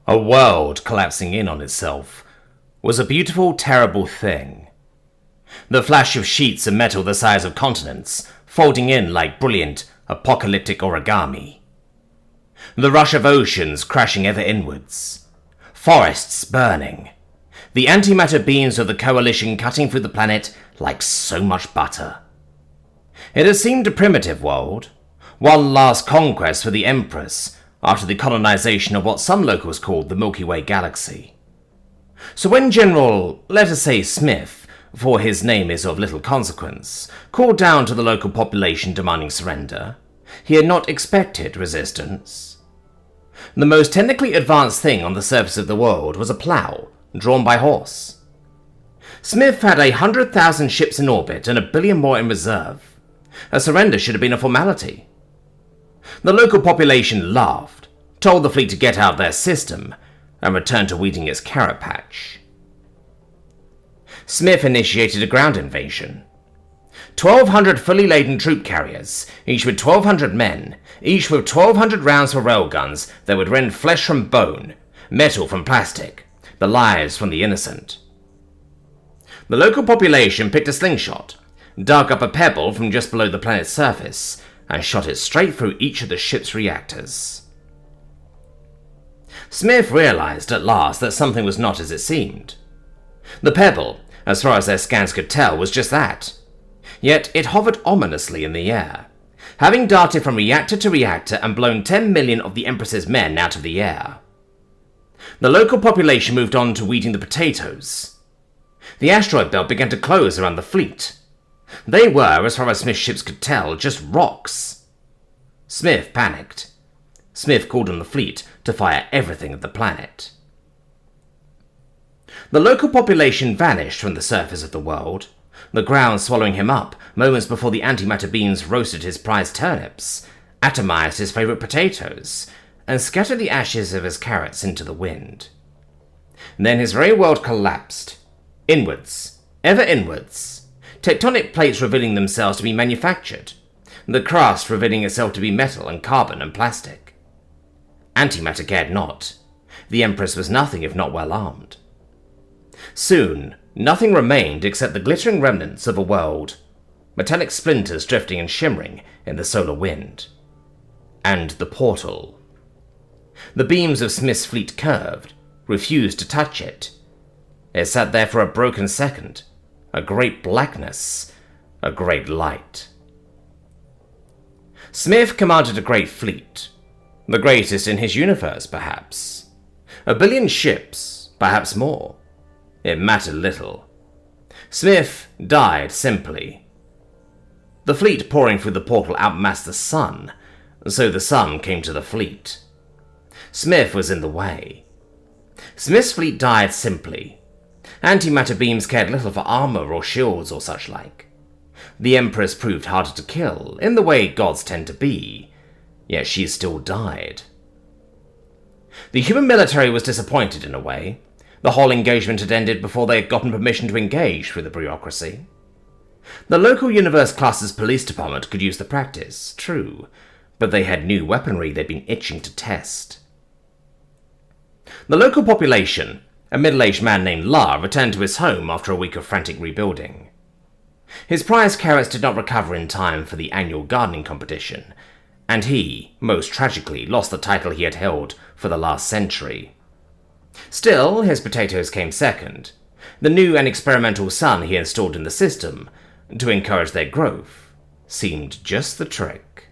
A world collapsing in on itself was a beautiful, terrible thing. The flash of sheets of metal the size of continents folding in like brilliant, apocalyptic origami. The rush of oceans crashing ever inwards. Forests burning. The antimatter beams of the coalition cutting through the planet like so much butter. It had seemed a primitive world, one last conquest for the Empress after the colonization of what some locals called the Milky Way galaxy. So when General, let us say Smith, for his name is of little consequence, called down to the local population demanding surrender, he had not expected resistance. The most technically advanced thing on the surface of the world was a plough, drawn by horse. Smith had 100,000 ships in orbit and 1 billion more in reserve. A surrender should have been a formality. The local population laughed, told the fleet to get out of their system, and returned to weeding its carrot patch. Smith initiated a ground invasion. 1,200 fully laden troop carriers, each with 1,200 men, each with 1,200 rounds for railguns that would rend flesh from bone, metal from plastic, the lives from the innocent. The local population picked a slingshot, dug up a pebble from just below the planet's surface, and shot it straight through each of the ship's reactors. Smith realized at last that something was not as it seemed. The pebble, as far as their scans could tell, was just that. Yet it hovered ominously in the air, having darted from reactor to reactor and blown 10 million of the Empress's men out of the air. The local population moved on to weeding the potatoes. The asteroid belt began to close around the fleet. They were, as far as Smith's ships could tell, just rocks. Smith panicked. Smith called on the fleet to fire everything at the planet. The local population vanished from the surface of the world, the ground swallowing him up moments before the antimatter beams roasted his prized turnips, atomized his favorite potatoes, and scattered the ashes of his carrots into the wind. Then his very world collapsed. Inwards, ever inwards. Tectonic plates revealing themselves to be manufactured, the crust revealing itself to be metal and carbon and plastic. Antimatter cared not. The Empress was nothing if not well armed. Soon, nothing remained except the glittering remnants of a world, metallic splinters drifting and shimmering in the solar wind. And the portal. The beams of Smith's fleet curved, refused to touch it. It sat there for a broken second, a great blackness, a great light. Smith commanded a great fleet, the greatest in his universe, perhaps. 1 billion ships, perhaps more. It mattered little. Smith died simply. The fleet pouring through the portal outmassed the sun, so the sun came to the fleet. Smith was in the way. Smith's fleet died simply. Antimatter beams cared little for armor or shields or such like. The Empress proved harder to kill, in the way gods tend to be, yet she still died. The human military was disappointed in a way. The whole engagement had ended before they had gotten permission to engage through the bureaucracy. The local Universe-class's police department could use the practice, true, but they had new weaponry they'd been itching to test. The local population, a middle-aged man named La, returned to his home after a week of frantic rebuilding. His prized carrots did not recover in time for the annual gardening competition, and he, most tragically, lost the title he had held for the last century. Still, his potatoes came second. The new and experimental sun he installed in the system, to encourage their growth, seemed just the trick.